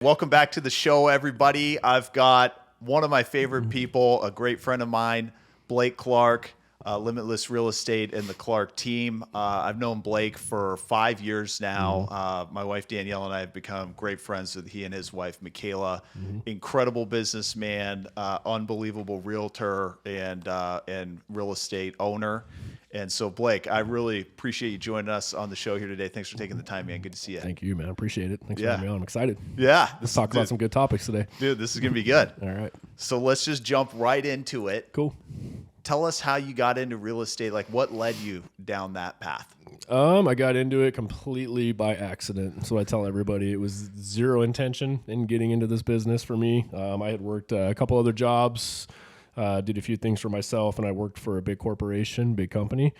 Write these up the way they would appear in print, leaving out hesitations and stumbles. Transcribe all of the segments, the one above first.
Welcome back to the show, everybody. I've got one of my favorite people, a great friend of mine, Blake Clark, Limitless Real Estate and the Clark team. I've known Blake for 5 years now. My wife Danielle and I have become great friends with he and his wife Michaela. Incredible businessman, unbelievable realtor and real estate owner. And so, Blake, I really appreciate you joining us on the show here today. Thanks for taking the time, man. Good to see you. Thank you, man. Appreciate it. Thanks for having me on. I'm excited. Yeah. Let's talk about some good topics today. Dude, this is going to be good. All right. So let's just jump right into it. Cool. Tell us how you got into real estate. Like, what led you down that path? I got into it completely by accident. So I tell everybody it was zero intention in getting into this business for me. I had worked a couple other jobs, did a few things for myself, and I worked for a big corporation, big company,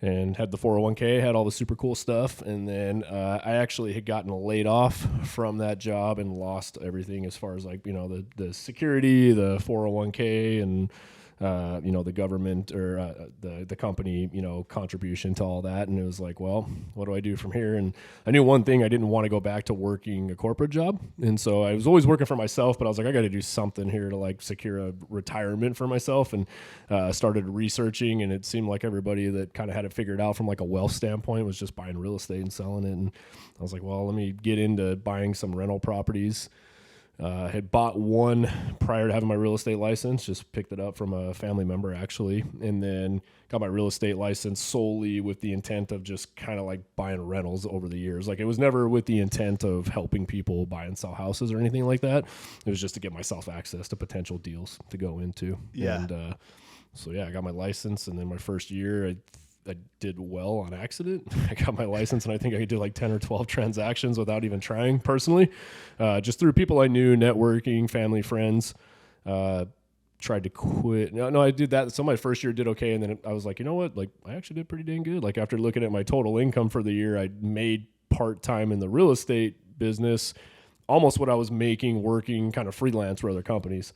and had the 401k, had all the super cool stuff. And then I actually had gotten laid off from that job and lost everything as far as like, the security, the 401k, and the government or the company, contribution to all that. And it was like, well, what do I do from here? And I knew one thing, I didn't want to go back to working a corporate job. And so I was always working for myself, but I was like, I got to do something here to like secure a retirement for myself. And started researching, and it seemed like everybody that kind of had it figured out from like a wealth standpoint was just buying real estate and selling it. And I was like, well, let me get into buying some rental properties. Had bought one prior to having my real estate license, just picked it up from a family member actually, and then got my real estate license solely with the intent of just kind of like buying rentals over the years. Like it was never with the intent of helping people buy and sell houses or anything like that. It was just to get myself access to potential deals to go into. Yeah. And I got my license, and then my first year I did well on accident. I got my license, and I think I did like 10 or 12 transactions without even trying personally, just through people I knew, networking, family, friends. Tried to quit. No, I did that. So my first year did okay, and then I was like, you know what? Like I actually did pretty dang good. Like after looking at my total income for the year, I made part-time in the real estate business, almost what I was making working kind of freelance for other companies.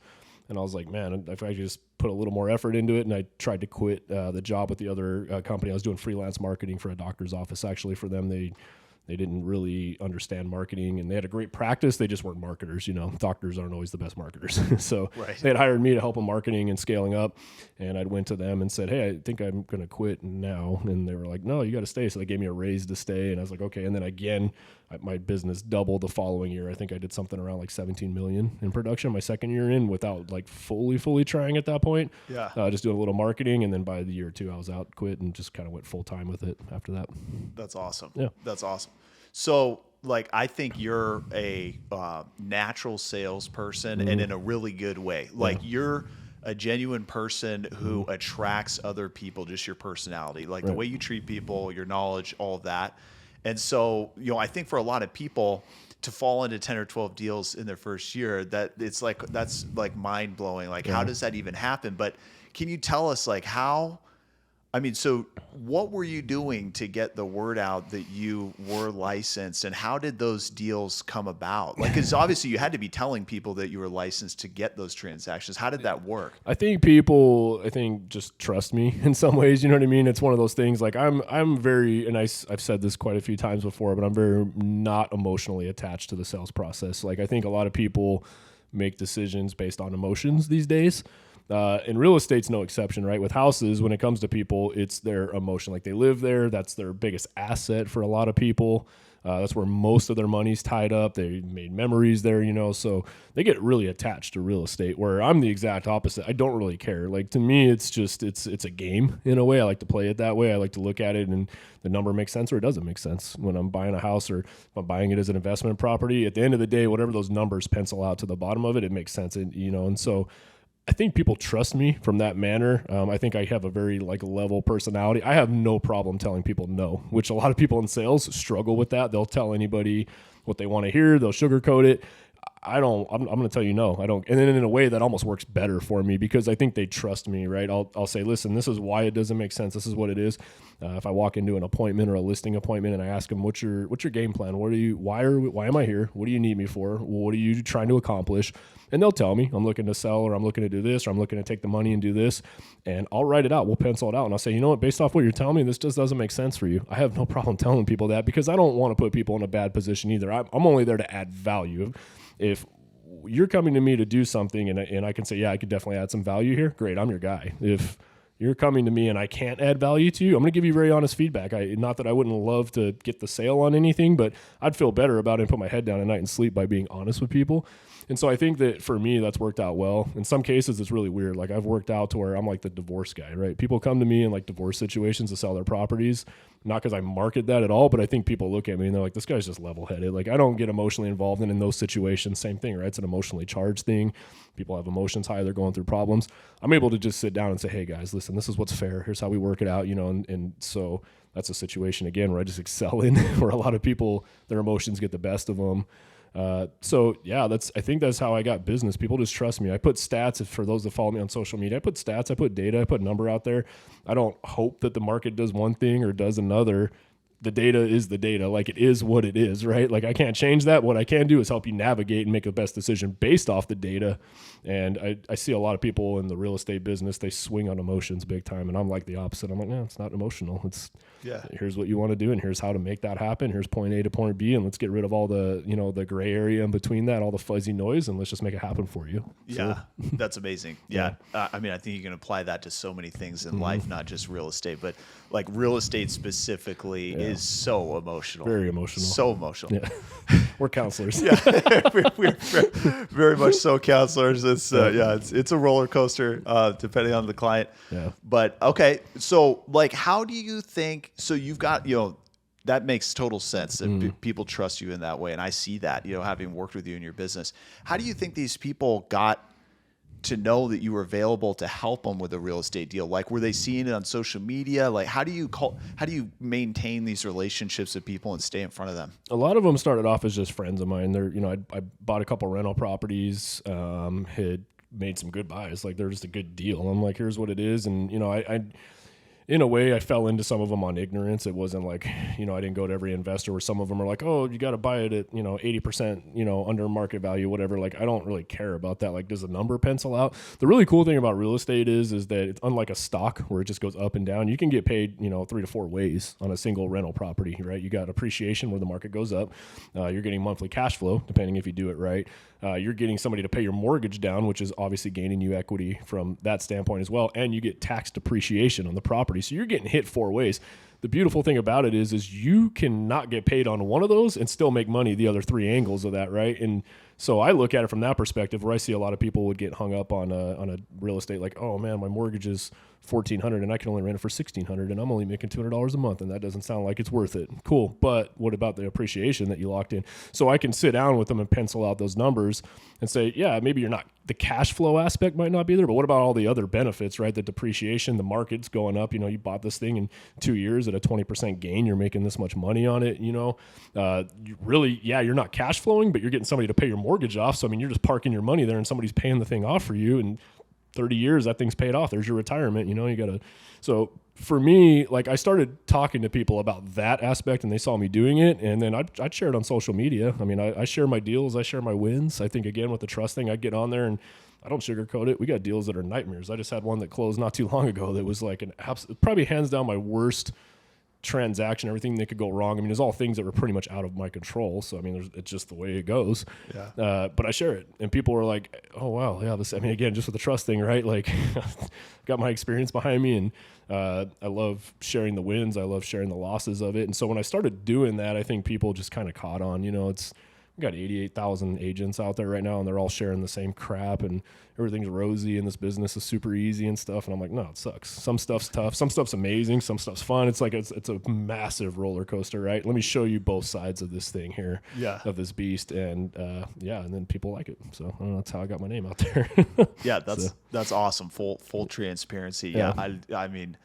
And I was like, man, if I just put a little more effort into it, and I tried to quit the job with the other company. I was doing freelance marketing for a doctor's office. Actually, for them, they didn't really understand marketing, and they had a great practice. They just weren't marketers. Doctors aren't always the best marketers. So They had hired me to help them marketing and scaling up. And I went to them and said, hey, I think I'm going to quit now. And they were like, no, you got to stay. So they gave me a raise to stay. And I was like, okay. And then again, my business doubled the following year. I think I did something around like 17 million in production my second year in without like fully trying at that point. Yeah. Just doing a little marketing. And then by the year two, I was out, quit, and just kind of went full time with it after that. That's awesome. Yeah. That's awesome. So like, I think you're a natural salesperson and in a really good way. Like you're a genuine person who attracts other people, just your personality, like the way you treat people, your knowledge, all of that. And so, I think for a lot of people to fall into 10 or 12 deals in their first year, that's like mind blowing. Like, how does that even happen? But can you tell us like so what were you doing to get the word out that you were licensed, and how did those deals come about? Like, because obviously you had to be telling people that you were licensed to get those transactions. How did that work? I think people, just trust me in some ways. You know what I mean? It's one of those things. Like I'm very, and I've said this quite a few times before, but I'm very not emotionally attached to the sales process. Like I think a lot of people make decisions based on emotions these days. And real estate's no exception, right? With houses, when it comes to people, it's their emotion. Like they live there. That's their biggest asset for a lot of people. That's where most of their money's tied up. They made memories there, so they get really attached to real estate, where I'm the exact opposite. I don't really care. Like to me, it's just, it's a game in a way. I like to play it that way. I like to look at it and the number makes sense or it doesn't make sense. When I'm buying a house or if I'm buying it as an investment property, at the end of the day, whatever those numbers pencil out to the bottom of it, it makes sense. And so I think people trust me from that manner. I think I have a very level personality. I have no problem telling people no, which a lot of people in sales struggle with that. They'll tell anybody what they want to hear. They'll sugarcoat it. I'm going to tell you no, I don't. And then in a way that almost works better for me because I think they trust me, right? I'll say, listen, this is why it doesn't make sense. This is what it is. If I walk into an appointment or a listing appointment and I ask them, what's your game plan? Why am I here? What do you need me for? What are you trying to accomplish? And they'll tell me, I'm looking to sell, or I'm looking to do this, or I'm looking to take the money and do this. And I'll write it out. We'll pencil it out. And I'll say, you know what, based off what you're telling me, this just doesn't make sense for you. I have no problem telling people that because I don't want to put people in a bad position either. I'm only there to add value. If you're coming to me to do something and I can say, yeah, I could definitely add some value here, great, I'm your guy. If you're coming to me and I can't add value to you, I'm going to give you very honest feedback. Not that I wouldn't love to get the sale on anything, but I'd feel better about it and put my head down at night and sleep by being honest with people. And so I think that for me, that's worked out well. In some cases, it's really weird. Like I've worked out to where I'm like the divorce guy, right? People come to me in like divorce situations to sell their properties, not because I market that at all, but I think people look at me and they're like, this guy's just level-headed. Like I don't get emotionally involved in those situations. Same thing, right? It's an emotionally charged thing. People have emotions high. They're going through problems. I'm able to just sit down and say, hey guys, listen, this is what's fair. Here's how we work it out, and so that's a situation again where I just excel in where a lot of people, their emotions get the best of them. So yeah, I think that's how I got business. People just trust me. I put stats, for those that follow me on social media, I put stats, I put data, I put number out there. I don't hope that the market does one thing or does another. The data is the data. Like it is what it is, right? Like I can't change that. What I can do is help you navigate and make the best decision based off the data. And I see a lot of people in the real estate business, they swing on emotions big time. And I'm like the opposite. I'm like, no, it's not emotional. Here's what you want to do. And here's how to make that happen. Here's point A to point B. And let's get rid of all the, the gray area in between that, all the fuzzy noise, and let's just make it happen for you. Yeah. That's amazing. Yeah. I mean, I think you can apply that to so many things in life, not just real estate, but like real estate specifically is so emotional. Very emotional. So emotional. Yeah. We're counselors. Yeah. we're very much so counselors. It's it's a roller coaster depending on the client. Yeah. But okay, so like how do you think, so you've got, that makes total sense that people trust you in that way, and I see that, having worked with you in your business. How do you think these people got to know that you were available to help them with a real estate deal? Like, were they seeing it on social media? Like, how do you maintain these relationships with people and stay in front of them? A lot of them started off as just friends of mine. They're, I bought a couple rental properties, had made some good buys. Like they're just a good deal. I'm like, here's what it is. And, I in a way, I fell into some of them on ignorance. It wasn't like, I didn't go to every investor where some of them are like, oh, you got to buy it at, 80%, under market value, whatever. Like, I don't really care about that. Like, does the number pencil out? The really cool thing about real estate is that it's unlike a stock where it just goes up and down. You can get paid, 3 to 4 ways on a single rental property, right? You got appreciation where the market goes up. You're getting monthly cash flow, depending if you do it right. You're getting somebody to pay your mortgage down, which is obviously gaining you equity from that standpoint as well. And you get tax depreciation on the property. So you're getting hit 4 ways. The beautiful thing about it is you cannot get paid on one of those and still make money the other 3 angles of that, right? And so I look at it from that perspective, where I see a lot of people would get hung up on a real estate, like, oh man, my mortgage is $1,400 and I can only rent it for $1,600 and I'm only making $200 a month, and that doesn't sound like it's worth it. Cool, but what about the appreciation that you locked in? So I can sit down with them and pencil out those numbers and say, yeah, maybe the cash flow aspect might not be there, but what about all the other benefits, right? The depreciation, the market's going up. You bought this thing in 2 years at a 20% gain. You're making this much money on it. You really, you're not cash flowing, but you're getting somebody to pay your mortgage off. So, I mean, you're just parking your money there and somebody's paying the thing off for you. And 30 years, that thing's paid off. There's your retirement. So for me, like I started talking to people about that aspect and they saw me doing it. And then I'd share it on social media. I mean, I share my deals. I share my wins. I think again, with the trust thing, I get on there and I don't sugarcoat it. We got deals that are nightmares. I just had one that closed not too long ago that was like probably hands down my worst transaction. Everything that could go wrong. I mean, there's all things that were pretty much out of my control. So, I mean, it's just the way it goes. Yeah. But I share it and people were like, oh, wow. Yeah. Again, just with the trust thing, right? Like got my experience behind me and I love sharing the wins. I love sharing the losses of it. And so when I started doing that, I think people just kind of caught on, we got 88,000 agents out there right now and they're all sharing the same crap and everything's rosy and this business is super easy and stuff. And I'm like, no, it sucks. Some stuff's tough. Some stuff's amazing. Some stuff's fun. It's like, it's a massive roller coaster, right? Let me show you both sides of this thing here, of this beast. And and then people like it. So I don't know, that's how I got my name out there. Yeah. That's awesome. Full transparency. Yeah. I mean,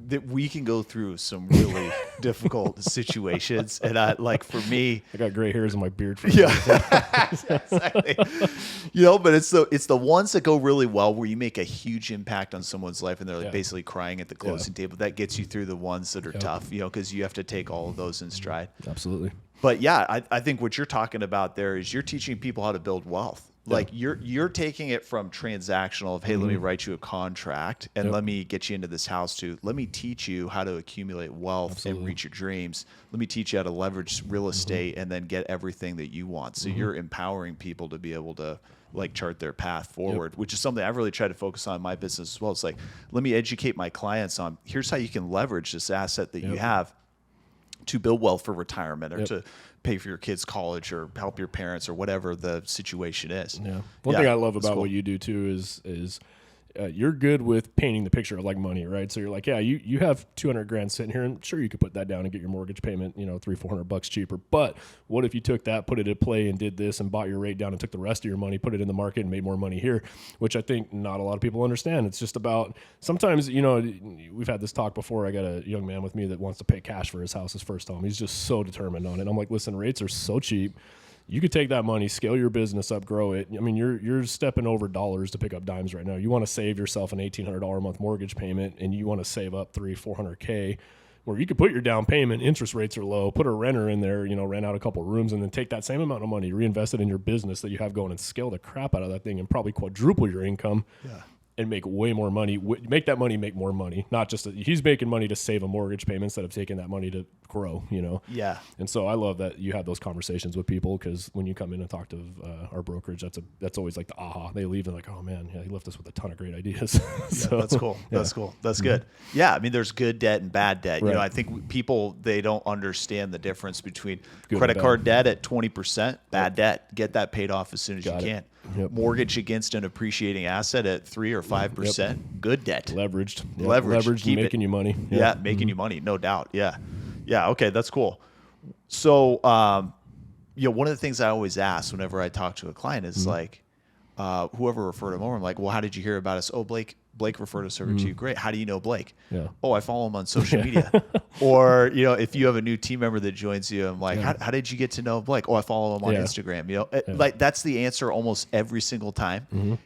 that we can go through some really difficult situations, and for me, I got gray hairs in my beard. Exactly. But it's the ones that go really well where you make a huge impact on someone's life, and they're basically crying at the closing table. That gets you through the ones that are tough, because you have to take all of those in stride. Absolutely. But I think what you're talking about there is you're teaching people how to build wealth. Like you're taking it from transactional of, hey, let me write you a contract and let me get you into this house to let me teach you how to accumulate wealth and reach your dreams. Let me teach you how to leverage real estate and then get everything that you want. So you're empowering people to be able to like chart their path forward, which is something I've really tried to focus on in my business as well. It's like, let me educate my clients on here's how you can leverage this asset that you have to build wealth for retirement or to pay for your kids' college or help your parents or whatever the situation is. Yeah. One thing I love about what you do too is you're good with painting the picture of like money, right? So you're like, yeah, you have 200 grand sitting here, and sure you could put that down and get your mortgage payment, $300-400 cheaper. But what if you took that, put it at play, and did this, and bought your rate down, and took the rest of your money, put it in the market, and made more money here? Which I think not a lot of people understand. It's just about sometimes, we've had this talk before. I got a young man with me that wants to pay cash for his house, his first home. He's just so determined on it. I'm like, listen, rates are so cheap. You could take that money, scale your business up, grow it. I mean, you're stepping over dollars to pick up dimes right now. You want to save yourself an $1,800 a month mortgage payment, and you want to save up $300-400K, where you could put your down payment, interest rates are low, put a renter in there, rent out a couple rooms, and then take that same amount of money, reinvest it in your business that you have going, and scale the crap out of that thing, and probably quadruple your income. Yeah. And make way more money, make that money make more money. Not just he's making money to save a mortgage payment instead of taking that money to grow, Yeah. And so I love that you have those conversations with people, because when you come in and talk to our brokerage, that's always like the aha. They leave and like, oh man, yeah, he left us with a ton of great ideas. So, that's cool. That's cool. That's good. Yeah. I mean, there's good debt and bad debt. Right. I think people, they don't understand the difference between credit card debt at 20%, bad debt. Get that paid off as soon as you can. Yep. Mortgage against an appreciating asset at 3 or 5%, good debt. Leveraged. Yep. Leveraged, making you money. Yeah, making you money, no doubt. Yeah. Okay, that's cool. So, one of the things I always ask whenever I talk to a client is like, whoever referred him over, I'm like, well, how did you hear about us? Oh, Blake referred us over to you. Great. How do you know Blake? Yeah. Oh, I follow him on social media. Or, if you have a new team member that joins you, I'm like, how did you get to know Blake? Oh, I follow him on Instagram. Like that's the answer almost every single time.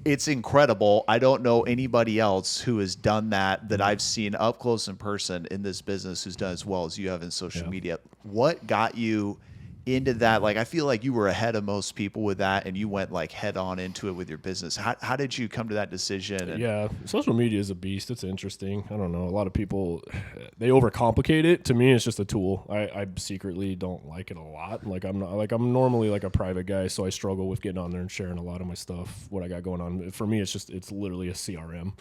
It's incredible. I don't know anybody else who has done that I've seen up close in person in this business who's done as well as you have in social media. What got you into that? Like, I feel like you were ahead of most people with that, and you went like head on into it with your business. How did you come to that decision? Social media is a beast. It's interesting. I don't know. A lot of people, they overcomplicate it. To me, it's just a tool. I secretly don't like it a lot. I'm normally like a private guy, so I struggle with getting on there and sharing a lot of my stuff, what I got going on. For me, it's literally a CRM.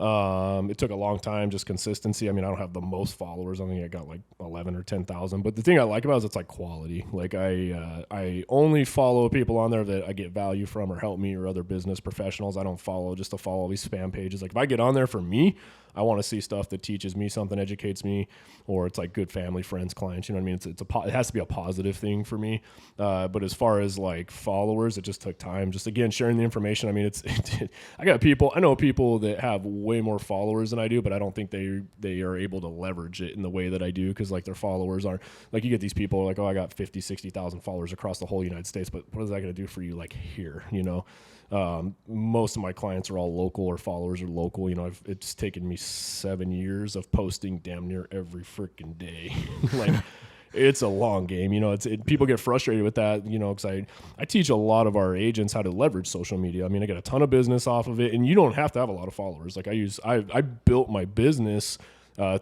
It took a long time, just consistency. I mean, I don't have the most followers. I think I got like 11 or 10,000. But the thing I like about it is it's like quality. Like I only follow people on there that I get value from or help me or other business professionals. I don't follow just to follow all these spam pages. Like if I get on there for me, I want to see stuff that teaches me something, educates me, or it's like good family, friends, clients. You know what I mean? It has to be a positive thing for me. But as far as like followers, it just took time. Just again, sharing the information. I mean, I know people that have way more followers than I do, but I don't think they are able to leverage it in the way that I do. Cause like their followers are like, you get these people like, oh, I got 50, 60,000 followers across the whole United States, but what is that going to do for you? Like here, most of my clients are all local or followers are local. It's taken me 7 years of posting damn near every freaking day. Like it's a long game. People get frustrated with that, because I teach a lot of our agents how to leverage social media. I mean, I get a ton of business off of it, and you don't have to have a lot of followers. Like I built my business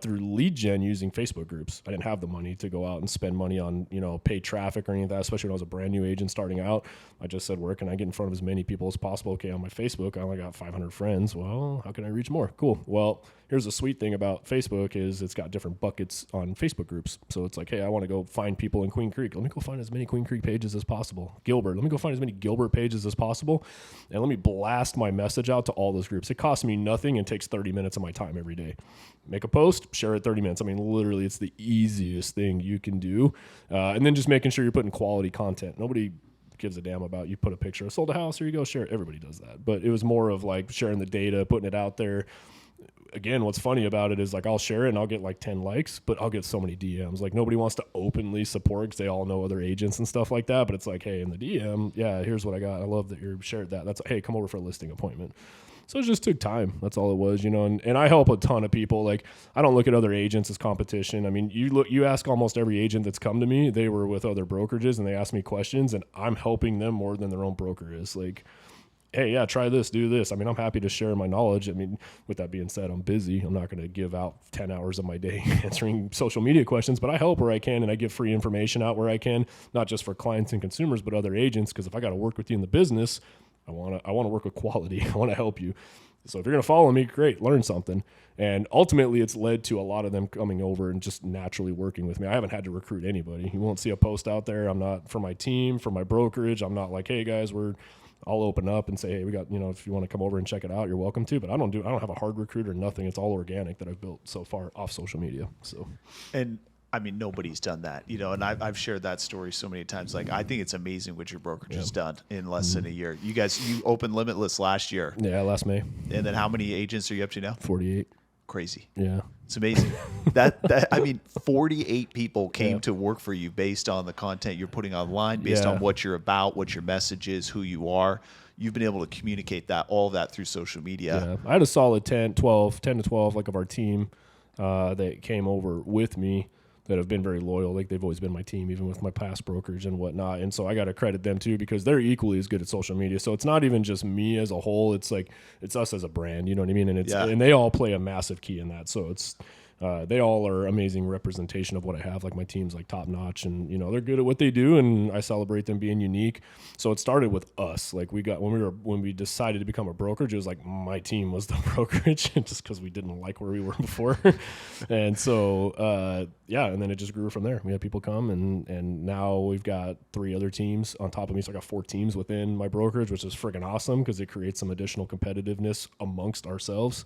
through lead gen using Facebook groups. I didn't have the money to go out and spend money on, paid traffic or any of that, especially when I was a brand new agent starting out. I just said, where can I get in front of as many people as possible? Okay, on my Facebook, I only got 500 friends. Well, how can I reach more? Cool. Well, here's the sweet thing about Facebook is it's got different buckets on Facebook groups. So it's like, hey, I want to go find people in Queen Creek. Let me go find as many Queen Creek pages as possible. Gilbert, let me go find as many Gilbert pages as possible. And let me blast my message out to all those groups. It costs me nothing and takes 30 minutes of my time every day. Make a post, share it 30 minutes. I mean, literally, it's the easiest thing you can do. And then just making sure you're putting quality content. Nobody gives a damn about you put a picture. I sold a house, here you go, share it. Everybody does that. But it was more of like sharing the data, putting it out there. Again, what's funny about it is like I'll share it and I'll get like 10 likes, but I'll get so many DMs. Like nobody wants to openly support because they all know other agents and stuff like that. But it's like, hey, in the DM, yeah, here's what I got. I love that you shared that. That's hey, come over for a listing appointment. So it just took time. That's all it was, and I help a ton of people. Like, I don't look at other agents as competition. I mean, you ask almost every agent that's come to me, they were with other brokerages and they ask me questions, and I'm helping them more than their own broker is. Like, hey, yeah, try this, do this. I mean, I'm happy to share my knowledge. I mean, with that being said, I'm busy. I'm not going to give out 10 hours of my day answering social media questions, but I help where I can, and I give free information out where I can, not just for clients and consumers, but other agents. Because if I got to work with you in the business, I want to work with quality. I want to help you. So if you're going to follow me, great, learn something. And ultimately, it's led to a lot of them coming over and just naturally working with me. I haven't had to recruit anybody. You won't see a post out there. I'm not, for my team, for my brokerage, I'm not like, hey guys, I'll open up and say, hey, we got, if you want to come over and check it out, you're welcome to. But I don't have a hard recruit or nothing. It's all organic that I've built so far off social media. So, and I mean, nobody's done that, and I've shared that story so many times. Like, I think it's amazing what your brokerage has done in less than a year. You opened Limitless last year. Yeah, last May. And then how many agents are you up to now? 48. Crazy. Yeah. It's amazing. I mean, 48 people came to work for you based on the content you're putting online, based on what you're about, what your message is, who you are. You've been able to communicate all of that through social media. Yeah. I had a solid 10 to 12 like of our team that came over with me that have been very loyal. Like, they've always been my team, even with my past brokerage and whatnot. And so I got to credit them too, because they're equally as good at social media. So it's not even just me as a whole. It's like, it's us as a brand, you know what I mean? And and they all play a massive key in that. So it's, they all are amazing representation of what I have. Like, my team's like top notch, and they're good at what they do, and I celebrate them being unique. So it started with us. Like, when we decided to become a brokerage, it was like my team was the brokerage, just because we didn't like where we were before. And so and then it just grew from there. We had people come, and now we've got 3 other teams on top of me. So I got 4 teams within my brokerage, which is freaking awesome, because it creates some additional competitiveness amongst ourselves.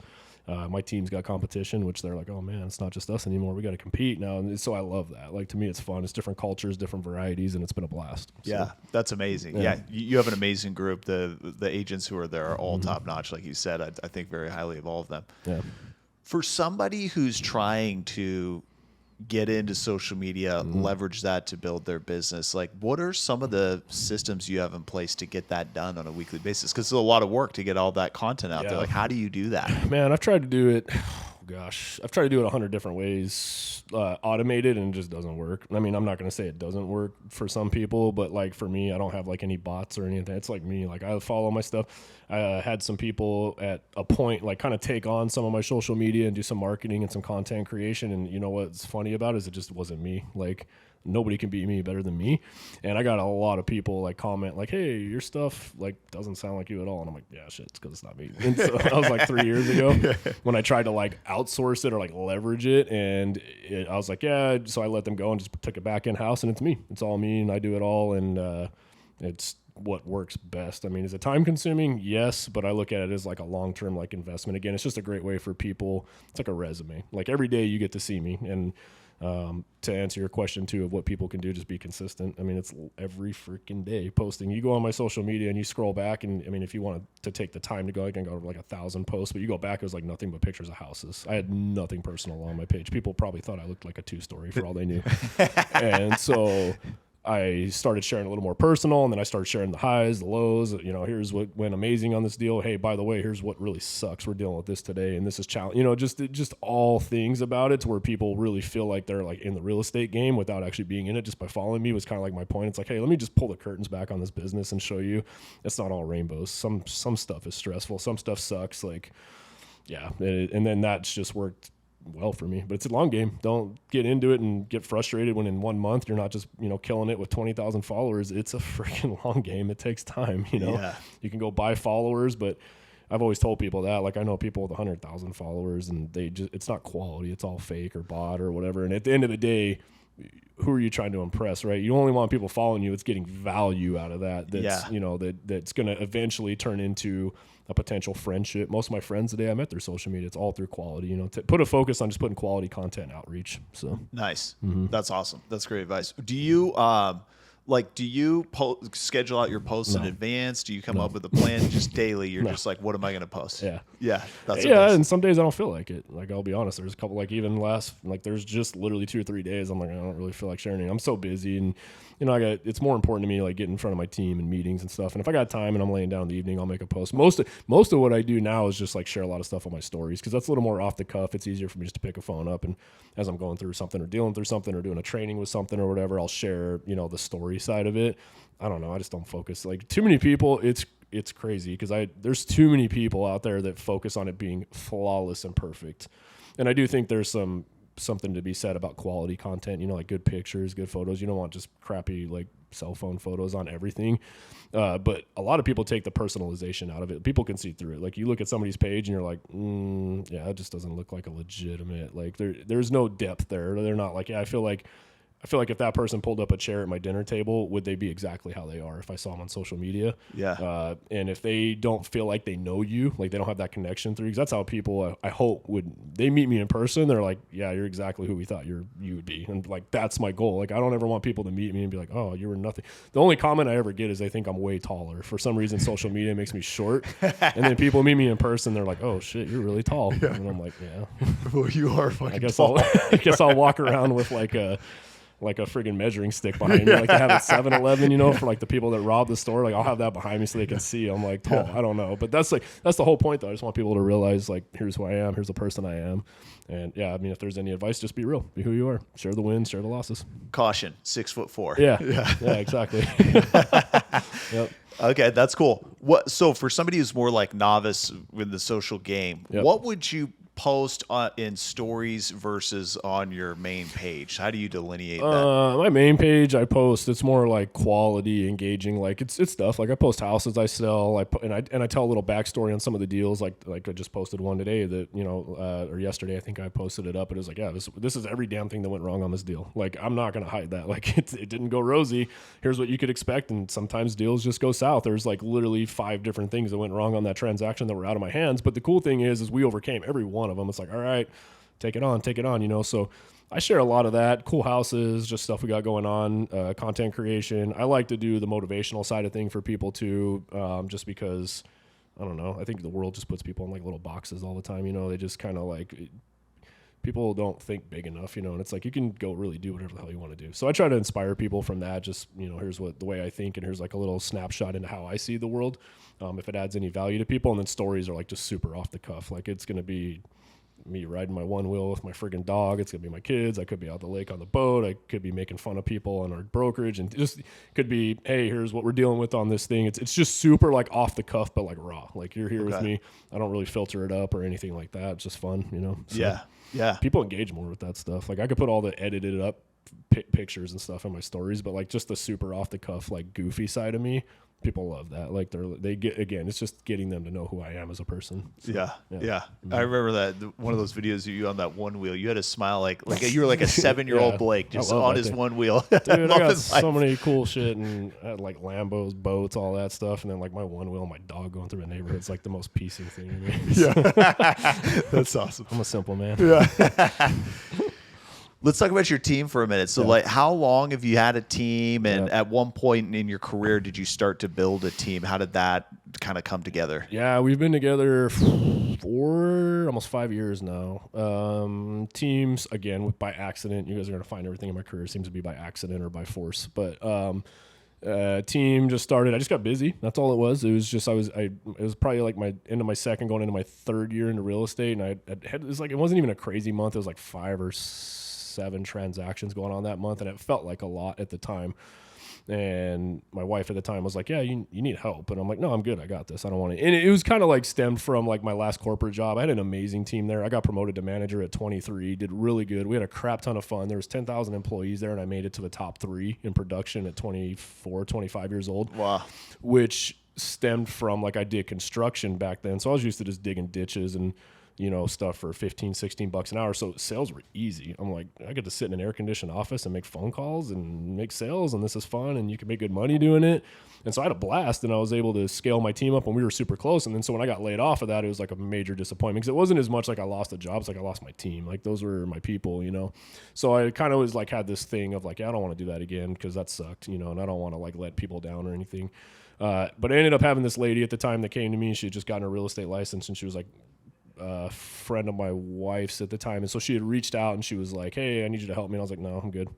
My team's got competition, which they're like, oh man, it's not just us anymore. We got to compete now. And so I love that. Like, to me, it's fun. It's different cultures, different varieties, and it's been a blast. So, yeah, that's amazing. Yeah. You have an amazing group. The agents who are there are all top notch, like you said. I think very highly of all of them. Yeah. For somebody who's trying to get into social media, leverage that to build their business, like, what are some of the systems you have in place to get that done on a weekly basis? Because it's a lot of work to get all that content out there. Like, how do you do that? Man, I've tried to do it. I've tried to do it 100 different ways, automated, and it just doesn't work. I mean, I'm not going to say it doesn't work for some people, but like, for me, I don't have like any bots or anything. It's like me, like, I follow my stuff. I had some people at a point like kind of take on some of my social media and do some marketing and some content creation. And you know what's funny about it is it just wasn't me. Like, nobody can beat me better than me. And I got a lot of people like comment like, hey, your stuff like doesn't sound like you at all. And I'm like, yeah, shit, it's because it's not me. And so that was like 3 years ago when I tried to like outsource it or like leverage it. And I was like, yeah. So I let them go and just took it back in house, and it's me. It's all me, and I do it all. And it's what works best. I mean, is it time consuming? Yes, but I look at it as like a long-term like investment. Again, it's just a great way for people. It's like a resume. Like, every day you get to see me. And to answer your question too of what people can do, just be consistent. I mean, it's every freaking day posting. You go on my social media and you scroll back, and I mean, if you want to take the time to go, I can go to like 1,000 posts, but you go back, it was like nothing but pictures of houses. I had nothing personal on my page. People probably thought I looked like a 2-story for all they knew. And so I started sharing a little more personal, and then I started sharing the highs, the lows. Here's what went amazing on this deal. Hey, by the way, here's what really sucks. We're dealing with this today, and this is challenge. Just all things about it, to where people really feel like they're like in the real estate game without actually being in it. Just by following me was kind of like my point. It's like, hey, let me just pull the curtains back on this business and show you it's not all rainbows. Some stuff is stressful. Some stuff sucks. Like, yeah, and then that's just worked well for me, but it's a long game. Don't get into it and get frustrated when in 1 month you're not just killing it with 20,000 followers. It's a freaking long game. It takes time. You can go buy followers, but I've always told people that, like, I know people with 100,000 followers, and it's not quality. It's all fake or bot or whatever. And at the end of the day, who are you trying to impress, right? You only want people following you. It's getting value out of that. That's going to eventually turn into a potential friendship. Most of my friends today, I met their social media. It's all through quality, to put a focus on just putting quality content outreach. So nice. Mm-hmm. That's awesome. That's great advice. Do you, Like, do you schedule out your posts in advance? Do you come up with a plan just daily? You're just like, what am I going to post? Yeah. Yeah. That's Yeah. amazing. And some days I don't feel like it. Like, I'll be honest. There's a couple, like even there's just literally 2 or 3 days. I'm like, I don't really feel like sharing it. I'm so busy. And, it's more important to me to like get in front of my team and meetings and stuff. And if I got time and I'm laying down in the evening, I'll make a post. Most of what I do now is just like share a lot of stuff on my stories, because that's a little more off the cuff. It's easier for me just to pick a phone up, and as I'm going through something or dealing through something or doing a training with something or whatever, I'll share, the story side of it. I don't know. I just don't focus. Like, too many people, it's crazy, because there's too many people out there that focus on it being flawless and perfect. And I do think there's something to be said about quality content, like good pictures, good photos. You don't want just crappy like cell phone photos on everything. But a lot of people take the personalization out of it. People can see through it. Like, you look at somebody's page and you're like, yeah, it just doesn't look like a legitimate, like there's no depth there. They're not like, yeah, I feel like if that person pulled up a chair at my dinner table, would they be exactly how they are if I saw them on social media? Yeah. And if they don't feel like they know you, like they don't have that connection through, because that's how people, I hope, they meet me in person. They're like, yeah, you're exactly who we thought you would be. And like, that's my goal. Like, I don't ever want people to meet me and be like, oh, you were nothing. The only comment I ever get is they think I'm way taller. For some reason, social media makes me short. And then people meet me in person. They're like, oh shit, you're really tall. Yeah. And I'm like, yeah. Well, you are fucking tall. I guess I'll walk around with like a friggin' measuring stick behind me, like they have at 7-Eleven, for like the people that rob the store. Like, I'll have that behind me so they can see I'm like tall. Yeah. I don't know, but that's the whole point though. I just want people to realize, like, here's who I am, here's the person I am. And yeah, I mean, if there's any advice, just be real, be who you are, share the wins, share the losses. Caution, 6'4". Yeah, exactly. Yep. Okay, that's cool. So for somebody who's more like novice with the social game, what would you post in stories versus on your main page? How do you delineate that? My main page, I post, it's more like quality, engaging, like it's stuff like I post houses I sell, and I tell a little backstory on some of the deals, like I just posted one today that, or yesterday I think I posted it up, and it was like, yeah, this is every damn thing that went wrong on this deal. Like, I'm not gonna hide that. Like, it didn't go rosy. Here's what you could expect, and sometimes deals just go south. There's like literally 5 different things that went wrong on that transaction that were out of my hands. But the cool thing is we overcame every one of them. It's like, all right, take it on, So I share a lot of that, cool houses, just stuff we got going on, content creation. I like to do the motivational side of thing for people too, just because, I don't know, I think the world just puts people in like little boxes all the time. They just kind of like, people don't think big enough, and it's like, you can go really do whatever the hell you want to do. So I try to inspire people from that. Just, here's the way I think, and here's like a little snapshot into how I see the world. If it adds any value to people. And then stories are like just super off the cuff. Like, it's going to be me riding my one wheel with my friggin' dog. It's gonna be my kids. I could be out the lake on the boat. I could be making fun of people on our brokerage, and just could be, hey, here's what we're dealing with on this thing. It's just super like off the cuff, but like raw. Like, you're here with me. I don't really filter it up or anything like that. It's just fun, So yeah. People engage more with that stuff. Like, I could put all the edited up pictures and stuff in my stories, but like just the super off the cuff, like goofy side of me, people love that. Like, they get, again, it's just getting them to know who I am as a person. So, yeah. Mm-hmm. I remember that one of those videos of you on that one wheel. You had a smile like you were like a 7-year-old Blake just on his one wheel. Dude, I got so many cool shit, and I had like Lambos, boats, all that stuff, and then like my one wheel, my dog going through a neighborhood. It's like the most piecing thing to me. Yeah, that's awesome. I'm a simple man. Yeah. Let's talk about your team for a minute. So, like, how long have you had a team, and at one point in your career did you start to build a team? How did that kind of come together? Yeah, we've been together for almost 5 years now. Teams, again, by accident. You guys are going to find everything in my career seems to be by accident or by force. But team just started. I just got busy. That's all it was. It was just it was probably like my end of my second, going into my third year into real estate, and I had, it was like, it wasn't even a crazy month. It was like 5 or 7 transactions going on that month, and it felt like a lot at the time. And my wife at the time was like, yeah, you need help. And I'm like, no, I'm good. I got this. I don't want to. And it was kind of like stemmed from like my last corporate job. I had an amazing team there. I got promoted to manager at 23, did really good. We had a crap ton of fun. There was 10,000 employees there, and I made it to the top 3 in production at 24, 25 years old. Wow. Which stemmed from, like, I did construction back then. So I was used to just digging ditches and stuff for 15, 16 bucks an hour. So sales were easy. I'm like, I get to sit in an air conditioned office and make phone calls and make sales, and this is fun, and you can make good money doing it. And so I had a blast, and I was able to scale my team up, and we were super close. And then so when I got laid off of that, it was like a major disappointment, because it wasn't as much like I lost a job, it's like I lost my team. Like those were my people, So I kind of was like, had this thing of like, yeah, I don't want to do that again, because that sucked, and I don't want to like let people down or anything. But I ended up having this lady at the time that came to me. She had just gotten a real estate license, and she was like a friend of my wife's at the time. And so she had reached out, and she was like, hey, I need you to help me. And I was like, no, I'm good.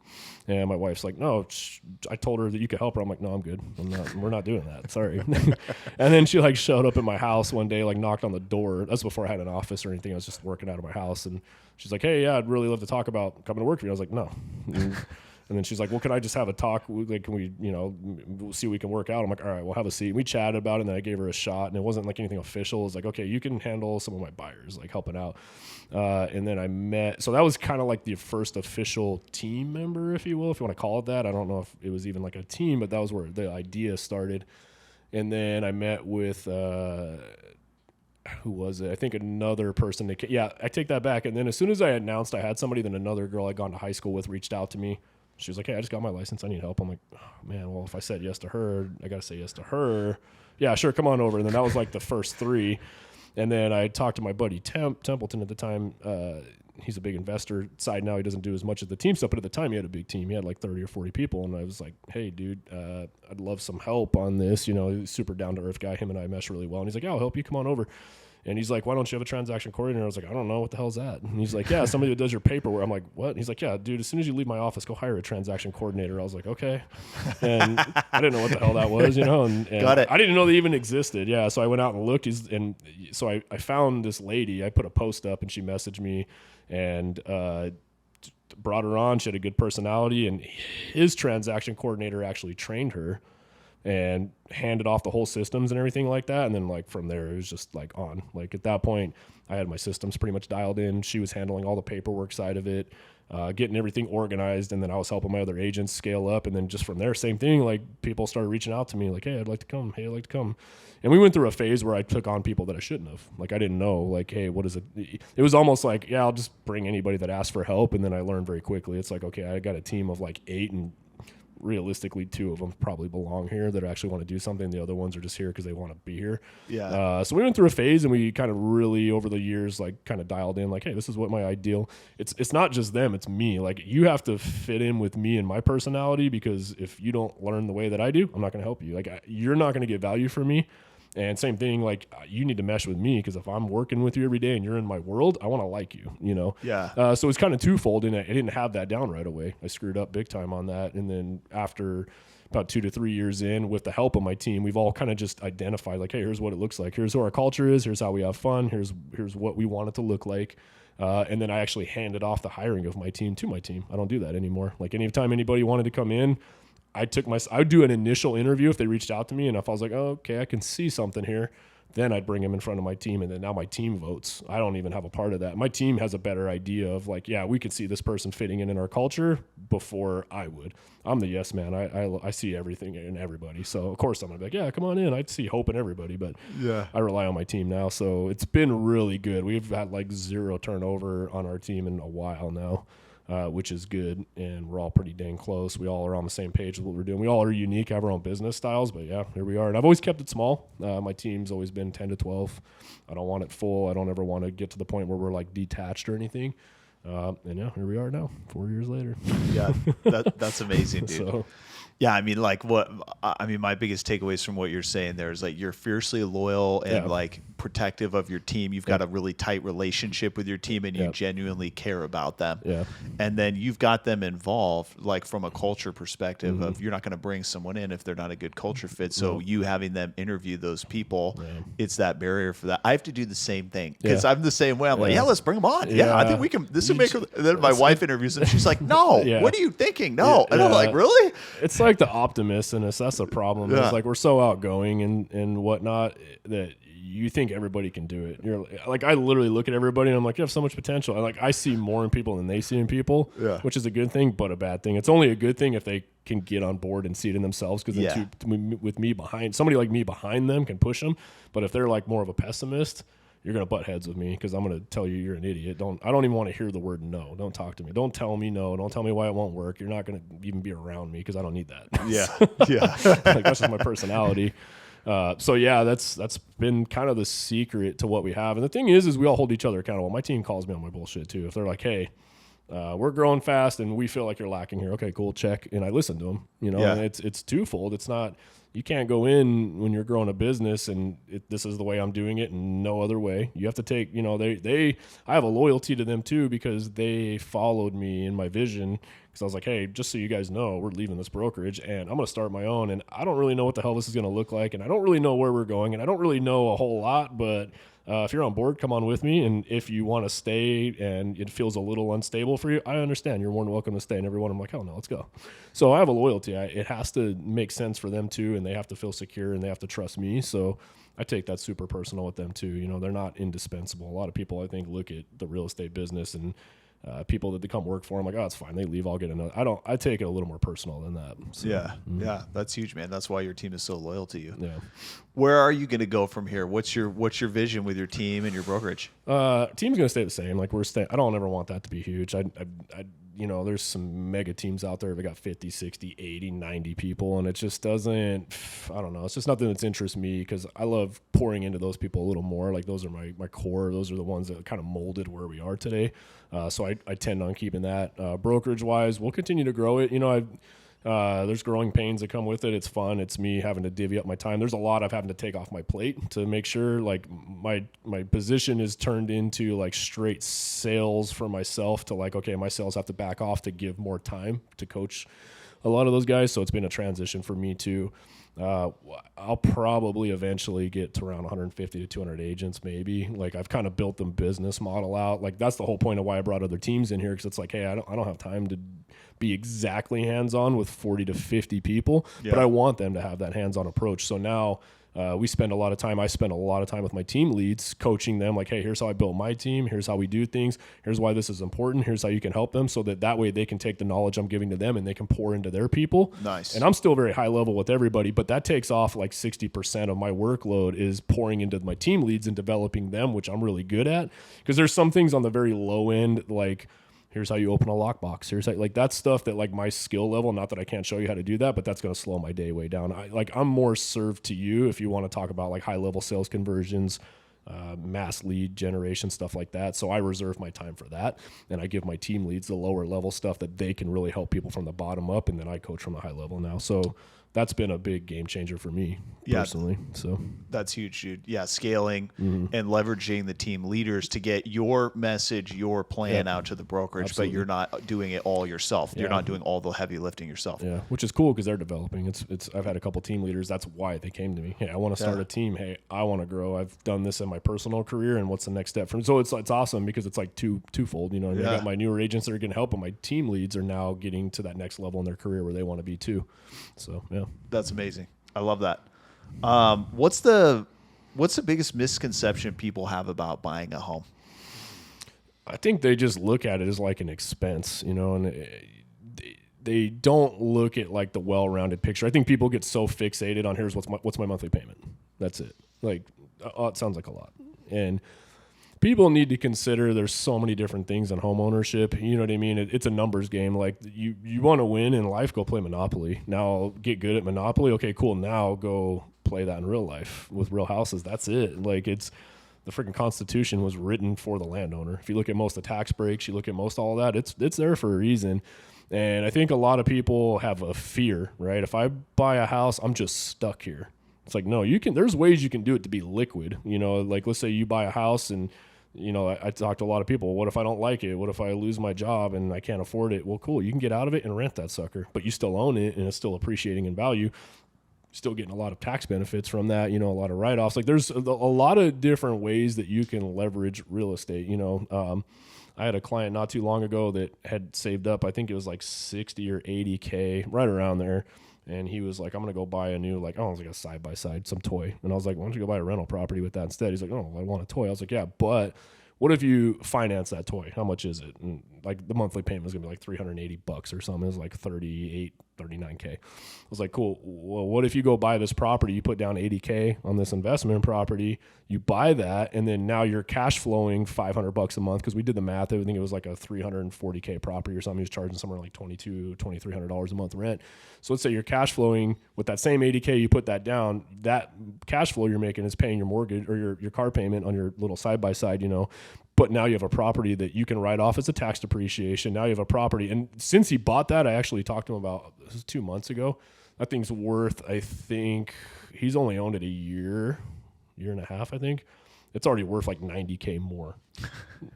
And my wife's like, no, I told her that you could help her. I'm like, no, I'm good. We're not doing that. Sorry. And then she like showed up at my house one day, like knocked on the door. That's before I had an office or anything. I was just working out of my house. And she's like, hey, yeah, I'd really love to talk about coming to work for you. I was like, no. And then she's like, well, can I just have a talk? Like, can we, we'll see what we can work out. I'm like, all right, we'll have a seat. We chatted about it, and then I gave her a shot, and it wasn't like anything official. It was like, okay, you can handle some of my buyers, like helping out. And then I met, so that was kind of like the first official team member, if you will, if you want to call it that. I don't know if it was even like a team, but that was where the idea started. And then I met with, who was it? I think another person. I take that back. And then as soon as I announced I had somebody, then another girl I'd gone to high school with reached out to me. She was like, hey, I just got my license. I need help. I'm like, oh, man, well, if I said yes to her, I got to say yes to her. Yeah, sure, come on over. And then that was like the first three. And then I talked to my buddy Templeton at the time. He's a big investor. Side now, he doesn't do as much of the team stuff, but at the time he had a big team. He had like 30 or 40 people. And I was like, hey, dude, I'd love some help on this. He was a super down-to-earth guy. Him and I mesh really well. And he's like, yeah, I'll help you. Come on over. And he's like, why don't you have a transaction coordinator? I was like, I don't know. What the hell is that? And he's like, yeah, somebody that does your paperwork. I'm like, what? And he's like, yeah, dude, as soon as you leave my office, go hire a transaction coordinator. I was like, okay. And I didn't know what the hell that was, and Got it. I didn't know they even existed. Yeah. So I went out and looked. And so I found this lady. I put a post up, and she messaged me and brought her on. She had a good personality. And his transaction coordinator actually trained her and handed off the whole systems and everything like that. And then like from there, it was just like on. Like at that point, I had my systems pretty much dialed in. She was handling all the paperwork side of it, getting everything organized. And then I was helping my other agents scale up. And then just from there, same thing, like people started reaching out to me like, hey, I'd like to come. Hey, I'd like to come. And we went through a phase where I took on people that I shouldn't have. Like I didn't know, like, hey, what is it? It was almost like, yeah, I'll just bring anybody that asks for help. And then I learned very quickly. It's like, okay, I got a team of like 8, and realistically 2 of them probably belong here that actually want to do something. The other ones are just here because they want to be here. Yeah. So we went through a phase, and we kind of really over the years like kind of dialed in like, hey, this is what my ideal. It's not just them, it's me. Like you have to fit in with me and my personality, because if you don't learn the way that I do, I'm not going to help you. Like you're not going to get value from me. And same thing, like you need to mesh with me, because if I'm working with you every day and you're in my world, I want to like you, Yeah. So it's kind of twofold, and I didn't have that down right away. I screwed up big time on that. And then after about 2 to 3 years in, with the help of my team, we've all kind of just identified like, hey, here's what it looks like. Here's who our culture is. Here's how we have fun. Here's what we want it to look like. And then I actually handed off the hiring of my team to my team. I don't do that anymore. Like anytime anybody wanted to come in, I would do an initial interview if they reached out to me, and if I was like, oh, okay, I can see something here, then I'd bring them in front of my team, and then now my team votes. I don't even have a part of that. My team has a better idea of like, yeah, we could see this person fitting in our culture before I would. I'm the yes man. I see everything in everybody. So of course I'm gonna be like, yeah, come on in. I'd see hope in everybody, but Yeah. I rely on my team now. So it's been really good. We've had like 0 turnover on our team in a while now. Which is good, and we're all pretty dang close. We all are on the same page with what we're doing. We all are unique, have our own business styles, but yeah, here we are. And I've always kept it small. My team's always been 10 to 12. I don't want it full. I don't ever want to get to the point where we're like detached or anything. And yeah, here we are now, 4 years later. Yeah, that's amazing, dude. So, yeah, I mean, my biggest takeaways from what you're saying there is like you're fiercely loyal and like protective of your team. You've got a really tight relationship with your team, and you genuinely care about them. Yeah. And then you've got them involved, like from a culture perspective of you're not going to bring someone in if they're not a good culture fit. So you having them interview those people, it's that barrier for that. I have to do the same thing because I'm the same way. I'm like, let's bring them on. Yeah, I think we can. This would make. And then my wife interviews them. She's like, no, what are you thinking? No, and I'm like, really? It's like the optimist in us. That's the problem. Yeah. It's like we're so outgoing and whatnot that you think everybody can do it. You're like, I literally look at everybody and I'm like, you have so much potential. And like, I see more in people than they see in people, which is a good thing, but a bad thing. It's only a good thing if they can get on board and see it in themselves. Because with me behind, somebody like me behind them can push them. But if they're like more of a pessimist, you're going to butt heads with me because I'm going to tell you you're an idiot. I don't even want to hear the word no. Don't talk to me. Don't tell me no. Don't tell me why it won't work. You're not going to even be around me because I don't need that. Yeah. Yeah. Like, that's just my personality. So yeah, that's been kind of the secret to what we have. And the thing is we all hold each other accountable. My team calls me on my bullshit too. If they're like, hey, we're growing fast and we feel like you're lacking here. Okay, cool. Check. And I listen to them, you know, Yeah. and it's twofold. It's not, you can't go in when you're growing a business and this is the way I'm doing it and no other way. You have to take, you know, I have a loyalty to them too because they followed me in my vision. Because I was like, hey, just so you guys know, we're leaving this brokerage and I'm going to start my own. And I don't really know what the hell this is going to look like. And I don't really know where we're going. And I don't really know a whole lot. But if you're on board, come on with me. And if you want to stay and it feels a little unstable for you, I understand. You're more than welcome to stay. And everyone, I'm like, hell no, let's go. So I have a loyalty. It has to make sense for them too. And they have to feel secure and they have to trust me. So I take that super personal with them too. You know, they're not indispensable. A lot of people, I think, look at the real estate business and people that they come work for, I'm like, oh, it's fine. They leave. I'll get another. I take it a little more personal than that. So, Yeah. Yeah. That's huge, man. That's why your team is so loyal to you. Yeah. Where are you going to go from here? What's your vision with your team and your brokerage? Team's going to stay the same. Like I don't ever want that to be huge. You know, there's some mega teams out there that got 50, 60, 80, 90 people. And it just doesn't, I don't know. It's just nothing that's interests me because I love pouring into those people a little more. Like those are my core. Those are the ones that kind of molded where we are today. So I tend on keeping that. Brokerage wise, we'll continue to grow it. You know, there's growing pains that come with it. It's fun. It's me having to divvy up my time. There's a lot I've having to take off my plate to make sure like my position is turned into like straight sales for myself to like, okay, my sales have to back off to give more time to coach a lot of those guys. So it's been a transition for me too. I'll probably eventually get to around 150 to 200 agents maybe. Like I've kind of built the business model out. Like that's the whole point of why I brought other teams in here because it's like, hey, I don't have time to be exactly hands-on with 40 to 50 people, but I want them to have that hands-on approach. So now I spend a lot of time with my team leads coaching them like, hey, here's how I built my team. Here's how we do things. Here's why this is important. Here's how you can help them so that way they can take the knowledge I'm giving to them and they can pour into their people. Nice. And I'm still very high level with everybody, but that takes off like 60% of my workload is pouring into my team leads and developing them, which I'm really good at. Because there's some things on the very low end, like here's how you open a lockbox. Here's how, like that's stuff that like my skill level, not that I can't show you how to do that, but that's going to slow my day way down. I'm more served to you if you want to talk about like high level sales conversions, mass lead generation, stuff like that. So I reserve my time for that. And I give my team leads the lower level stuff that they can really help people from the bottom up. And then I coach from the high level now. So that's been a big game changer for me personally. So that's huge, dude. Yeah. Scaling and leveraging the team leaders to get your message, your plan out to the brokerage, Absolutely. but you're not doing it all yourself. You're not doing all the heavy lifting yourself. Yeah. Which is cool because they're developing. I've had a couple team leaders. That's why they came to me. Hey, I want to start a team. Hey, I want to grow. I've done this in my personal career and what's the next step for me? So it's awesome because it's like twofold, you know, I got my newer agents that are going to help, and my team leads are now getting to that next level in their career where they want to be too. So yeah. That's amazing. I love that. What's the biggest misconception people have about buying a home? I think they just look at it as like an expense, you know, and they don't look at like the well-rounded picture. I think people get so fixated on here's what's my monthly payment. That's it. Like, it sounds like a lot. And people need to consider there's so many different things in home ownership. You know what I mean? It's a numbers game. Like you want to win in life, go play Monopoly. Now get good at Monopoly. Okay, cool. Now go play that in real life with real houses. That's it. Like the freaking Constitution was written for the landowner. If you look at most of the tax breaks, you look at most all of that, it's there for a reason. And I think a lot of people have a fear, right? If I buy a house, I'm just stuck here. It's like, no, there's ways you can do it to be liquid. You know, like let's say you buy a house and, you know, I talk to a lot of people. What if I don't like it? What if I lose my job and I can't afford it? Well, cool. You can get out of it and rent that sucker, but you still own it and it's still appreciating in value. Still getting a lot of tax benefits from that, you know, a lot of write-offs. Like there's a lot of different ways that you can leverage real estate. You know, I had a client not too long ago that had saved up, I think it was like 60 or 80K, right around there. And he was like, I'm going to go buy a new, like, oh, it was like a side-by-side, some toy. And I was like, why don't you go buy a rental property with that instead? He's like, oh, I want a toy. I was like, yeah, but what if you finance that toy? How much is it? And like the monthly payment was going to be like $380 or something. It was like 38 $39K. I was like, cool. Well, what if you go buy this property, you put down $80K on this investment property, you buy that, and then now you're cash flowing $500 a month, because we did the math. I think it was like a $340K property or something. He was charging somewhere like $2,300 a month rent. So let's say you're cash flowing with that same $80K, you put that down, that cash flow you're making is paying your mortgage or your car payment on your little side-by-side, but now you have a property that you can write off as a tax depreciation. Now you have a property. And since he bought that, I actually talked to him about, this was 2 months ago. That thing's worth, I think, he's only owned it a year and a half, I think. It's already worth like $90K more.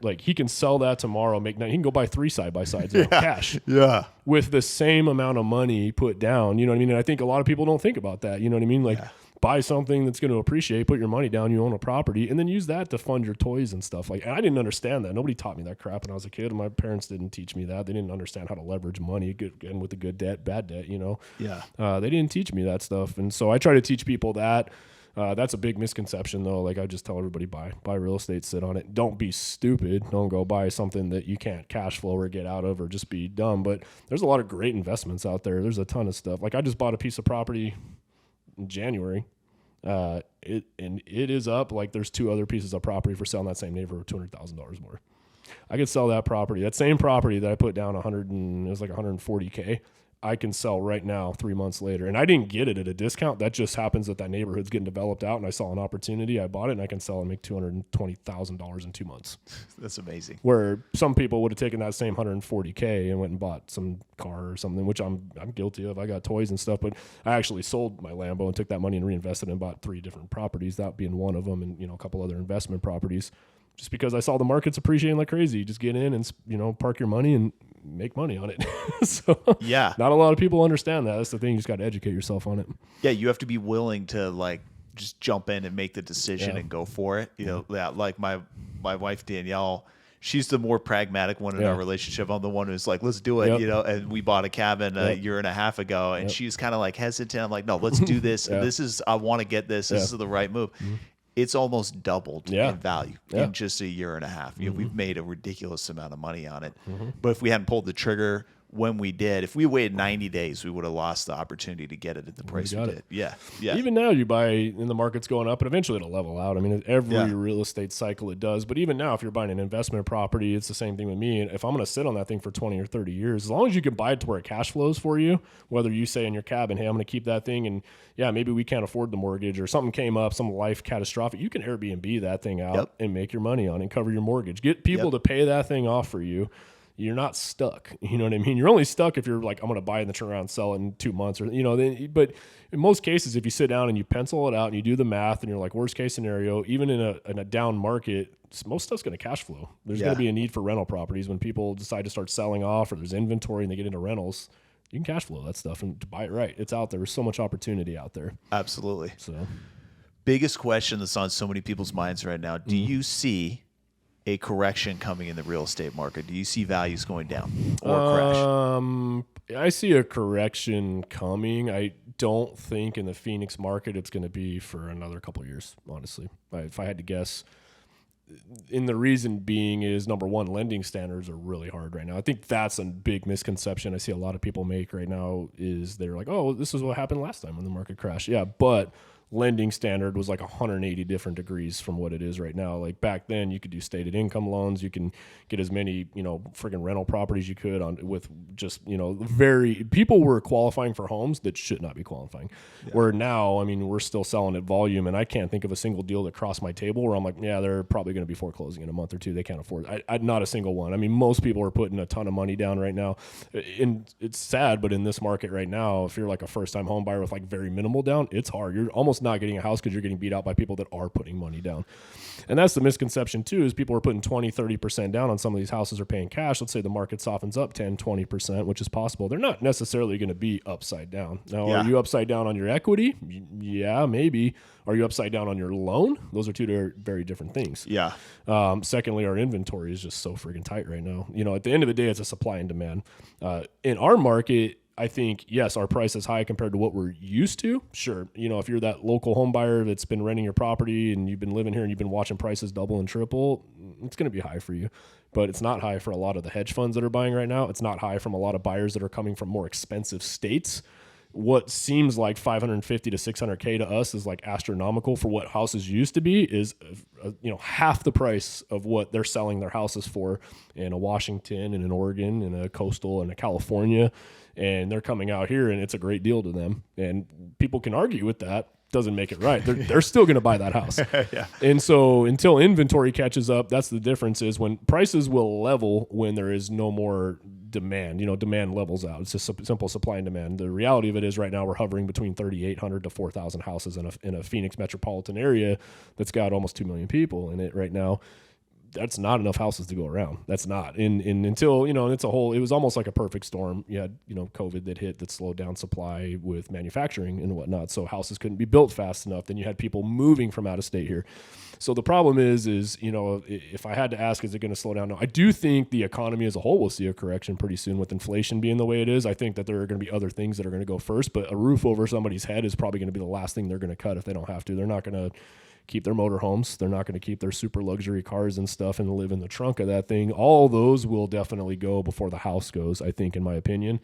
Like, he can sell that tomorrow, he can go buy 3 side-by-sides cash. Yeah. With the same amount of money put down. You know what I mean? And I think a lot of people don't think about that. You know what I mean? Like, buy something that's going to appreciate, put your money down, you own a property, and then use that to fund your toys and stuff. Like, and I didn't understand that. Nobody taught me that crap when I was a kid. And my parents didn't teach me that. They didn't understand how to leverage money, and with the good debt, bad debt, Yeah. They didn't teach me that stuff. And so I try to teach people that. That's a big misconception, though. Like, I just tell everybody, buy real estate, sit on it. Don't be stupid. Don't go buy something that you can't cash flow or get out of, or just be dumb. But there's a lot of great investments out there. There's a ton of stuff. Like, I just bought a piece of property in January. It is up. Like, there's 2 other pieces of property for sale in that same neighborhood, $200,000 more. I could sell that property, that same property that I put down it was like $140K. I can sell right now 3 months later. And I didn't get it at a discount. That just happens that neighborhood's getting developed out, and I saw an opportunity. I bought it, and I can sell and make $220,000 in 2 months. That's amazing. Where some people would have taken that same $140K and went and bought some car or something, which I'm guilty of. I got toys and stuff, but I actually sold my Lambo and took that money and reinvested and bought 3 different properties, that being one of them, and a couple other investment properties. Just because I saw the markets appreciating like crazy. Just get in and park your money and make money on it. So yeah, not a lot of people understand that. That's the thing. You just got to educate yourself on it. Yeah, you have to be willing to like just jump in and make the decision and go for it. Like my wife Danielle, she's the more pragmatic one in our relationship. I'm the one who's like, let's do it. And we bought a cabin a year and a half ago, and she's kind of like hesitant. I'm like, no, let's do this. I want to get this. This is the right move. Mm-hmm. It's almost doubled in value in just a year and a half. We've made a ridiculous amount of money on it. Mm-hmm. But if we hadn't pulled the trigger when we did, if we waited 90 days, we would have lost the opportunity to get it at the price we did. Yeah. Even now you buy, and the market's going up, and eventually it'll level out. I mean, every real estate cycle it does. But even now, if you're buying an investment property, it's the same thing with me. And if I'm going to sit on that thing for 20 or 30 years, as long as you can buy it to where it cash flows for you, whether you say in your cabin, hey, I'm going to keep that thing, and maybe we can't afford the mortgage, or something came up, some life catastrophic, you can Airbnb that thing out and make your money on it and cover your mortgage. Get people to pay that thing off for you. You're not stuck. You know what I mean? You're only stuck if you're like, I'm going to buy it and then turn around and sell it in 2 months, or, but in most cases, if you sit down and you pencil it out and you do the math and you're like, worst case scenario, even in a down market, most stuff's going to cash flow. There's going to be a need for rental properties when people decide to start selling off, or there's inventory and they get into rentals. You can cash flow that stuff and buy it right. It's out there. There's so much opportunity out there. Absolutely. So, biggest question that's on so many people's minds right now, do you see a correction coming in the real estate market? Do you see values going down or crash? I see a correction coming. I don't think in the Phoenix market it's going to be for another couple of years, honestly. If I had to guess. And the reason being is, number one, lending standards are really hard right now. I think that's a big misconception I see a lot of people make right now, is they're like, oh, this is what happened last time when the market crashed. Yeah, but lending standard was like 180 different degrees from what it is right now. Like back then, you could do stated income loans. You can get as many, freaking rental properties you could on with just, people were qualifying for homes that should not be qualifying. Yeah. Where now, I mean, we're still selling at volume, and I can't think of a single deal that crossed my table where I'm like, yeah, they're probably going to be foreclosing in a month or two. They can't afford it. I not a single one. I mean, most people are putting a ton of money down right now. And it's sad, but in this market right now, if you're like a first-time home buyer with like very minimal down, it's hard. You're almost not getting a house because you're getting beat out by people that are putting money down. And that's the misconception too, is people are putting 20-30% down on some of these houses, are paying cash. Let's say the market softens up 10-20%, which is possible. They're not necessarily going to be upside down. Now, are you upside down on your equity? Yeah, maybe. Are you upside down on your loan? Those are two very different things. Yeah. Secondly, our inventory is just so freaking tight right now. At the end of the day, it's a supply and demand. In our market, I think, yes, our price is high compared to what we're used to. Sure. If you're that local home buyer that's been renting your property and you've been living here and you've been watching prices double and triple, it's going to be high for you, but it's not high for a lot of the hedge funds that are buying right now. It's not high from a lot of buyers that are coming from more expensive states. What seems like 550 to 600K to us is like astronomical for what houses used to be, is half the price of what they're selling their houses for in a Washington and an Oregon and a coastal and a California. And they're coming out here and it's a great deal to them. And people can argue with that. Doesn't make it right. They're still going to buy that house. Yeah. And so until inventory catches up, that's the difference, is when prices will level when there is no more demand. Demand levels out. It's just simple supply and demand. The reality of it is right now we're hovering between 3,800 to 4,000 houses in a Phoenix metropolitan area that's got almost 2 million people in it right now. That's not enough houses to go around. That's not. And until, it was almost like a perfect storm. You had, COVID that hit that slowed down supply with manufacturing and whatnot. So houses couldn't be built fast enough. Then you had people moving from out of state here. So the problem is, if I had to ask, is it going to slow down? No, I do think the economy as a whole will see a correction pretty soon with inflation being the way it is. I think that there are going to be other things that are going to go first, but a roof over somebody's head is probably going to be the last thing they're going to cut if they don't have to. They're not going to keep their motorhomes. They're not going to keep their super luxury cars and stuff and live in the trunk of that thing. All those will definitely go before the house goes, I think, in my opinion.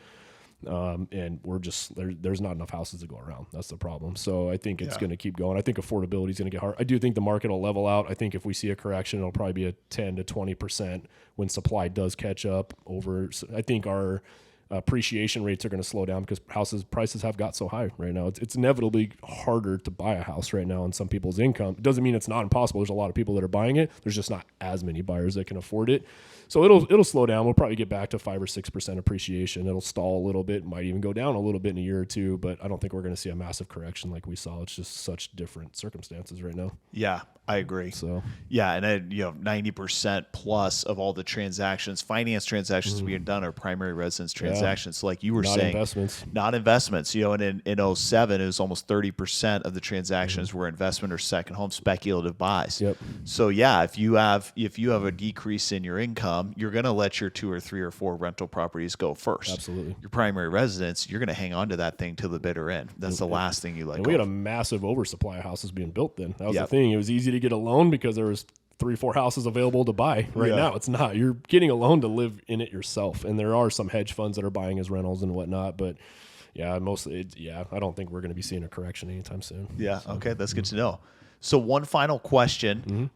And we're just, there's not enough houses to go around. That's the problem. So I think it's going to keep going. I think affordability is going to get hard. I do think the market will level out. I think if we see a correction, it'll probably be a 10 to 20% when supply does catch up over. I think our appreciation rates are going to slow down because prices have got so high right now. It's inevitably harder to buy a house right now on some people's income. It doesn't mean it's not impossible. There's a lot of people that are buying it. There's just not as many buyers that can afford it. So it'll slow down. We'll probably get back to 5 or 6% appreciation. It'll stall a little bit, might even go down a little bit in a year or two, but I don't think we're going to see a massive correction like we saw. It's just such different circumstances right now. Yeah, I agree. So yeah, and 90% plus of all the finance transactions being done are primary residence transactions. So like you were saying, not investments. And in 07, it was almost 30% of the transactions were investment or second home speculative buys. Yep. So yeah, if you have a decrease in your income, you're going to let your 2 or 3 or 4 rental properties go first. Absolutely. Your primary residence, you're going to hang on to that thing till the bitter end. That's the last thing you let go. We had a massive oversupply of houses being built then. That was the thing. It was easy to get a loan because there was 3 or 4 houses available to buy. Right now it's not. You're getting a loan to live in it yourself. And there are some hedge funds that are buying as rentals and whatnot, but I don't think we're going to be seeing a correction anytime soon. Yeah. So, okay. That's good to know. So one final question.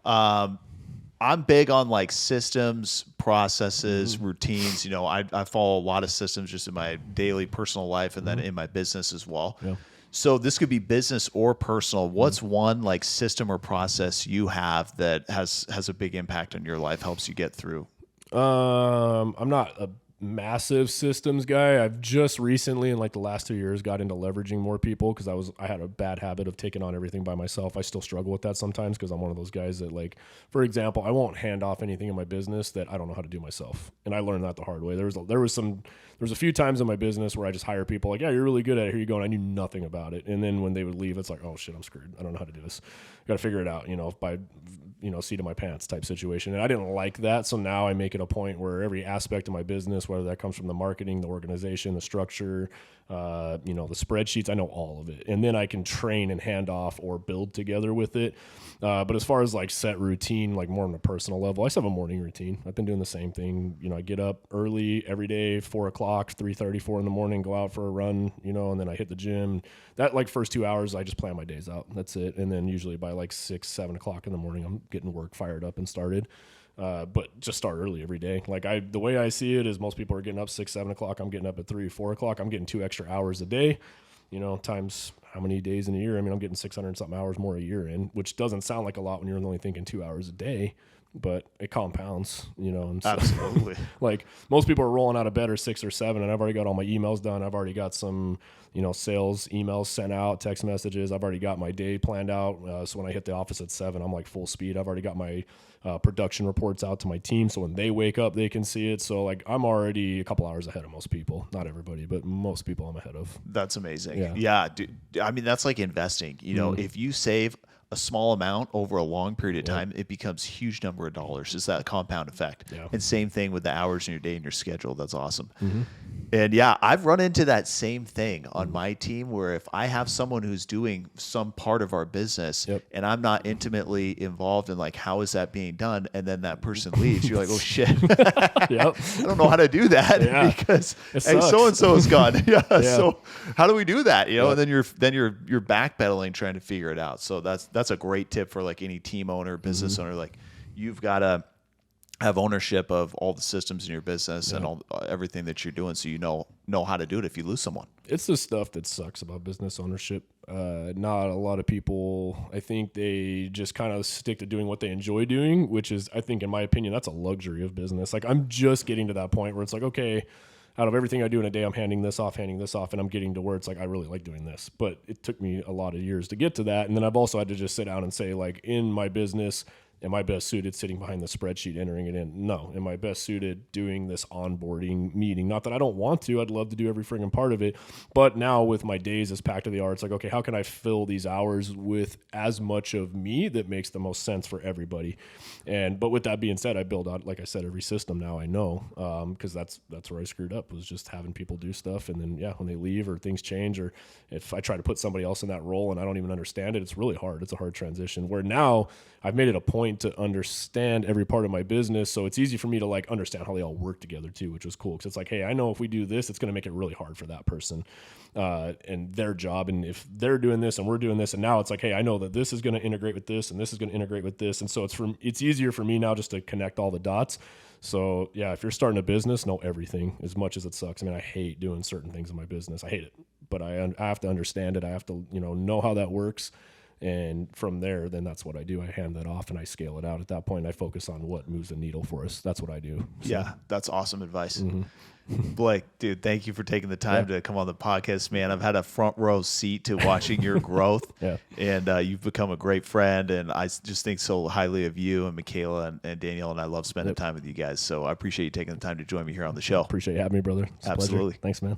I'm big on like systems, processes, routines. I follow a lot of systems just in my daily personal life and then in my business as well. Yeah. So this could be business or personal. What's one like system or process you have that has a big impact on your life, helps you get through? I'm not a massive systems guy. I've just recently in like the last 2 years got into leveraging more people because I had a bad habit of taking on everything by myself. I still struggle with that sometimes because I'm one of those guys that, like, for example, I won't hand off anything in my business that I don't know how to do myself. And I learned that the hard way. There was a few times in my business where I just hire people like, yeah, you're really good at it. Here you go. And I knew nothing about it. And then when they would leave, it's like, oh shit, I'm screwed. I don't know how to do this. Got to figure it out, by seat of my pants type situation. And I didn't like that. So now I make it a point where every aspect of my business, whether that comes from the marketing, the organization, the structure, the spreadsheets, I know all of it. And then I can train and hand off or build together with it. But as far as like set routine, like more on a personal level, I just have a morning routine. I've been doing the same thing. I get up early every day, 4 o'clock, 3:30, 4 in the morning, go out for a run, and then I hit the gym. That like first 2 hours, I just plan my days out. That's it. And then usually by like 6, 7 o'clock in the morning, I'm getting work fired up and started. But just start early every day. Like the way I see it is most people are getting up 6, 7 o'clock. I'm getting up at 3, 4 o'clock. I'm getting 2 extra hours a day, times how many days in a year? I mean, I'm getting 600 and something hours more a year in, which doesn't sound like a lot when you're only thinking 2 hours a day, but it compounds, And so, absolutely. Like most people are rolling out of bed at 6 or 7 and I've already got all my emails done. I've already got some, sales emails sent out, text messages. I've already got my day planned out. So when I hit the office at 7, I'm like full speed. I've already got my production reports out to my team. So when they wake up, they can see it. So like I'm already a couple hours ahead of most people, not everybody, but most people I'm ahead of. That's amazing. Yeah. Dude, I mean, that's like investing, if you save a small amount over a long period of time, it becomes huge number of dollars. It's that compound effect. Yeah. And same thing with the hours in your day and your schedule. That's awesome. Mm-hmm. And yeah, I've run into that same thing on my team where if I have someone who's doing some part of our business and I'm not intimately involved in like, how is that being done? And then that person leaves, you're like, oh shit, I don't know how to do that because hey, so-and-so is gone. So how do we do that? You know, and then you're backpedaling trying to figure it out. So that's a great tip for like any team owner, business owner. Like you've got to have ownership of all the systems in your business and everything that you're doing, so you know how to do it if you lose someone. It's the stuff that sucks about business ownership. Not a lot of people, I think they just kind of stick to doing what they enjoy doing, which is, I think, in my opinion, that's a luxury of business. Like I'm just getting to that point where it's like, okay, out of everything I do in a day, I'm handing this off, and I'm getting to where it's like, I really like doing this. But it took me a lot of years to get to that. And then I've also had to just sit down and say, like, in my business, am I best suited sitting behind the spreadsheet, entering it in? No. Am I best suited doing this onboarding meeting? Not that I don't want to. I'd love to do every friggin' part of it. But now with my days as packed to the hour, it's like, okay, how can I fill these hours with as much of me that makes the most sense for everybody? But with that being said, I build out, like I said, every system now I know, because that's where I screwed up, was just having people do stuff. And then, when they leave or things change, or if I try to put somebody else in that role and I don't even understand it, it's really hard. It's a hard transition, where now I've made it a point to understand every part of my business. So it's easy for me to like understand how they all work together too, which was cool. Cause it's like, hey, I know if we do this, it's going to make it really hard for that person and their job. And if they're doing this and we're doing this, and now it's like, hey, I know that this is going to integrate with this and this is going to integrate with this. And so it's easier for me now just to connect all the dots. So if you're starting a business, know everything, as much as it sucks. I mean, I hate doing certain things in my business. I hate it, but I have to understand it. I have to, know how that works. And from there, then that's what I do. I hand that off and I scale it out. At that point, I focus on what moves the needle for us. That's what I do. So. Yeah, that's awesome advice. Blake, dude, thank you for taking the time to come on the podcast, man. I've had a front row seat to watching your growth, and you've become a great friend. And I just think so highly of you and Michaela and Danielle, and I love spending time with you guys. So I appreciate you taking the time to join me here on the show. Appreciate you having me, brother. It's Absolutely. Thanks, man.